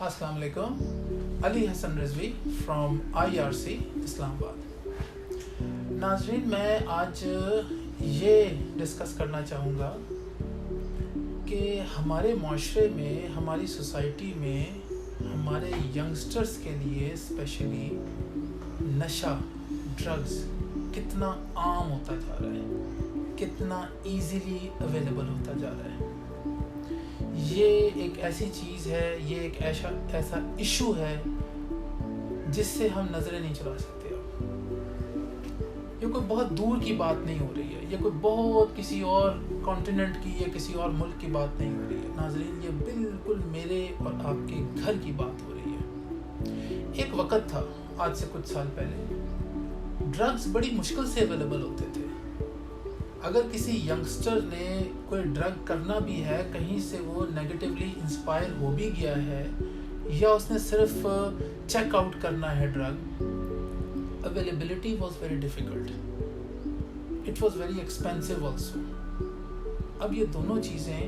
अस्सलाम वालेकुम। Ali Hasan Rizvi from IRC Islamabad. नाज़रीन, मैं आज ये डिस्कस करना चाहूँगा कि हमारे माशरे में, हमारी सोसाइटी में, हमारे यंगस्टर्स के लिए स्पेशली नशा, ड्रग्स कितना आम होता जा रहा है, कितना इजीली अवेलेबल होता जा रहा है। ये एक ऐसी चीज़ है, ये एक ऐसा इशू है जिससे हम नज़रें नहीं चला सकते। अब ये कोई बहुत दूर की बात नहीं हो रही है, ये कोई बहुत किसी और कॉन्टिनेंट की या किसी और मुल्क की बात नहीं हो रही है। नाज़रीन, ये बिल्कुल मेरे और आपके घर की बात हो रही है। एक वक़्त था, आज से कुछ साल पहले, ड्रग्स बड़ी मुश्किल से अवेलेबल होते थे। अगर किसी यंगस्टर ने कोई ड्रग करना भी है, कहीं से वो नेगेटिवली इंस्पायर हो भी गया है या उसने सिर्फ चेक आउट करना है drug, availability was very difficult, it was very expensive also. अब ये दोनों चीज़ें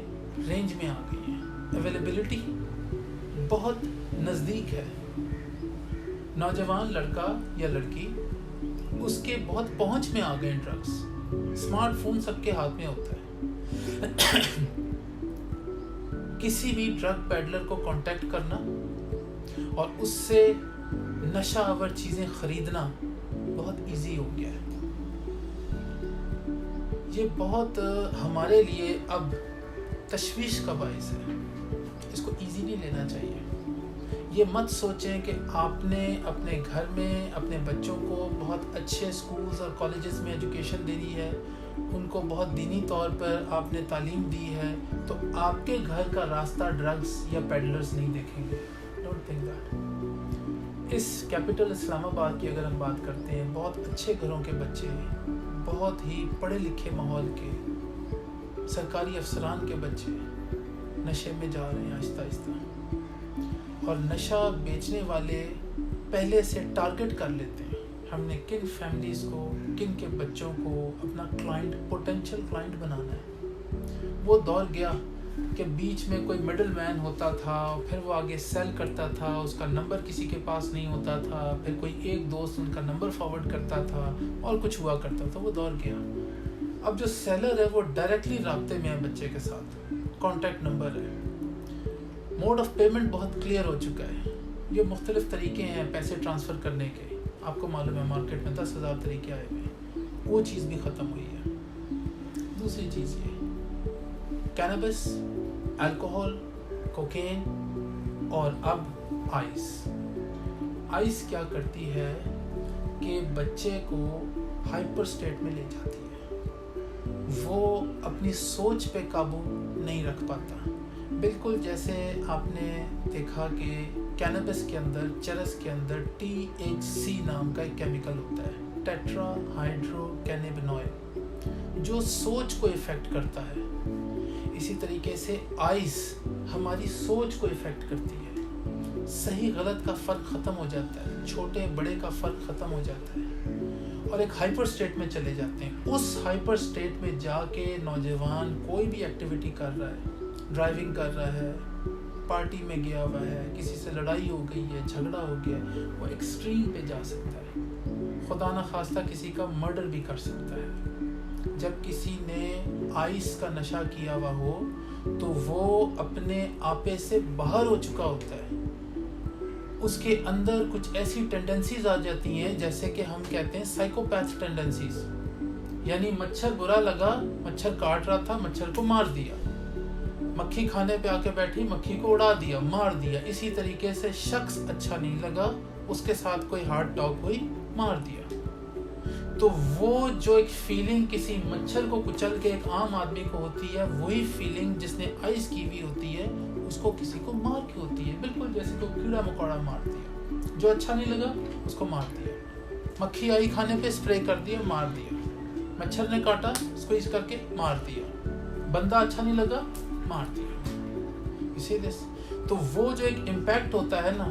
रेंज में आ गई हैं, अवेलेबिलिटी बहुत नज़दीक है। नौजवान लड़का या लड़की, उसके बहुत पहुंच में आ गए ड्रग्स। स्मार्टफोन सबके हाथ में होता है। किसी भी ड्रग पेडलर को कांटेक्ट करना और उससे नशा आवर चीज़ें खरीदना बहुत इजी हो गया है। ये बहुत हमारे लिए अब तशवीश का बाइस है। इसको इजी नहीं लेना चाहिए। ये मत सोचें कि आपने अपने घर में अपने बच्चों को बहुत अच्छे स्कूल्स और कॉलेजेस में एजुकेशन दे दी है, उनको बहुत दीनी तौर पर आपने तालीम दी है, तो आपके घर का रास्ता ड्रग्स या पेडलर्स नहीं देखेंगे। Don't think that. इस कैपिटल इस्लामाबाद की अगर हम बात करते हैं, बहुत अच्छे घरों के बच्चे, बहुत ही पढ़े लिखे माहौल के सरकारी अफसरान के बच्चे नशे में जा रहे हैं आहिस्ता आहिस्ता। और नशा बेचने वाले पहले से टारगेट कर लेते हैं, हमने किन फैमिलीज़ को, किन के बच्चों को अपना क्लाइंट, पोटेंशियल क्लाइंट बनाना है। वो दौर गया कि बीच में कोई मिडल मैन होता था, फिर वो आगे सेल करता था, उसका नंबर किसी के पास नहीं होता था, फिर कोई एक दोस्त उनका नंबर फॉरवर्ड करता था और कुछ हुआ करता था। वो दौर गया। अब जो सेलर है वो डायरेक्टली राब्ते में है बच्चे के साथ, कॉन्टैक्ट नंबर है, मोड ऑफ पेमेंट बहुत क्लियर हो चुका है। ये मुख्तलिफ तरीके हैं पैसे ट्रांसफ़र करने के। आपको मालूम है मार्केट में 10,000 तरीके आए हुए हैं, वो चीज़ भी ख़त्म हुई है। दूसरी चीज़ ये कैनबिस, अल्कोहल, कोकेन और अब आइस क्या करती है कि बच्चे को हाइपर स्टेट में ले जाती है। वो अपनी सोच पे काबू नहीं रख पाता। बिल्कुल जैसे आपने देखा कि कैनबिस के अंदर, चरस के अंदर THC नाम का एक केमिकल होता है, टेट्रा हाइड्रो कैनेबिनॉइड, जो सोच को इफ़ेक्ट करता है। इसी तरीके से आइस हमारी सोच को इफ़ेक्ट करती है। सही गलत का फ़र्क ख़त्म हो जाता है, छोटे बड़े का फ़र्क ख़त्म हो जाता है और एक हाइपर स्टेट में चले जाते हैं। उस हाइपर स्टेट में जाके नौजवान कोई भी एक्टिविटी कर रहा है, ड्राइविंग कर रहा है, पार्टी में गया हुआ है, किसी से लड़ाई हो गई है, झगड़ा हो गया, वो एक्सट्रीम पे जा सकता है। खुदा न खास्ता किसी का मर्डर भी कर सकता है। जब किसी ने आइस का नशा किया हुआ हो तो वो अपने आपे से बाहर हो चुका होता है। उसके अंदर कुछ ऐसी टेंडेंसीज आ जाती हैं, जैसे कि हम कहते हैं साइकोपैथ टेंडेंसीज। यानी मच्छर बुरा लगा, मच्छर काट रहा था, मच्छर को मार दिया। मक्खी खाने पे आके बैठी, मक्खी को उड़ा दिया, मार दिया। इसी तरीके से शख्स अच्छा नहीं लगा, उसके साथ कोई हार्ट टॉक हुई, मार दिया। तो वो जो एक फीलिंग किसी मच्छर को कुचल के एक आम आदमी को होती है, वही फीलिंग जिसने आइस की हुई होती है उसको किसी को मार की होती है। बिल्कुल जैसे को कीड़ा मकोड़ा मार दिया, जो अच्छा नहीं लगा उसको मार दिया। मक्खी आई खाने पे, स्प्रे कर दिया, मार दिया। मच्छर ने काटा, स्क्वीज करके मार दिया। बंदा अच्छा नहीं लगा, मार दिया। इसीलिए तो वो जो एक इम्पैक्ट होता है ना,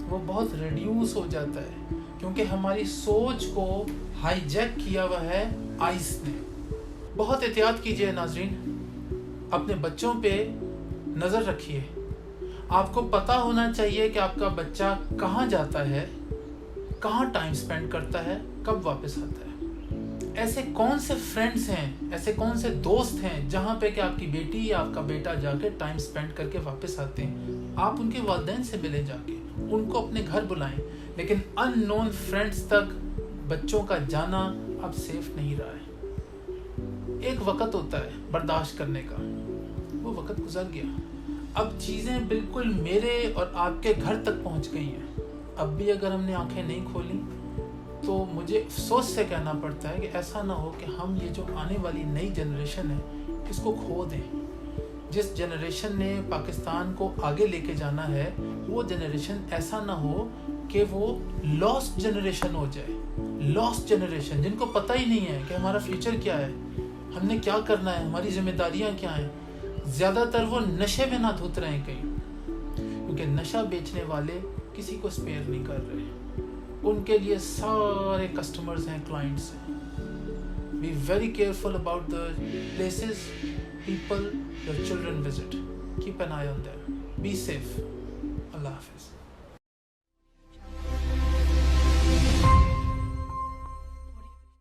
वो बहुत रिड्यूस हो जाता है, क्योंकि हमारी सोच को हाईजैक किया हुआ है आइस ने। बहुत एहतियात कीजिए नाजरीन, अपने बच्चों पे नज़र रखिए। آپ کو پتہ ہونا چاہیے کہ آپ کا بچہ کہاں جاتا ہے, کہاں ٹائم سپینڈ کرتا ہے, کب واپس آتا ہے. ایسے کون سے فرینڈس ہیں, ایسے کون سے دوست ہیں جہاں پہ کہ آپ کی بیٹی یا آپ کا بیٹا جا کے ٹائم سپینڈ کر کے واپس آتے ہیں. آپ ان کے والدین سے ملیں, جا کے ان کو اپنے گھر بلائیں. لیکن ان نون فرینڈس تک بچوں کا جانا اب سیف نہیں رہا ہے. ایک وقت ہوتا ہے برداشت کرنے کا, وہ وقت گزر گیا. اب چیزیں بالکل میرے اور آپ کے گھر تک پہنچ گئی ہیں. اب بھی اگر ہم نے آنکھیں نہیں کھولیں تو مجھے افسوس سے کہنا پڑتا ہے کہ ایسا نہ ہو کہ ہم یہ جو آنے والی نئی جنریشن ہے اس کو کھو دیں. جس جنریشن نے پاکستان کو آگے لے کے جانا ہے وہ جنریشن ایسا نہ ہو کہ وہ لاسٹ جنریشن ہو جائے. لاسٹ جنریشن جن کو پتہ ہی نہیں ہے کہ ہمارا فیوچر کیا ہے, ہم نے کیا کرنا ہے, ہماری ذمہ داریاں کیا ہیں. زیادہ تر وہ نشے میں نہ دھت رہے ہیں کہیں, کیونکہ نشہ بیچنے والے کسی کو اسپیئر نہیں کر رہے. ان کے لیے سارے کسٹمرز ہیں, کلائنٹس ہیں. Be very careful about the places people your children visit. Keep an eye on them. Be safe. اللہ حافظ.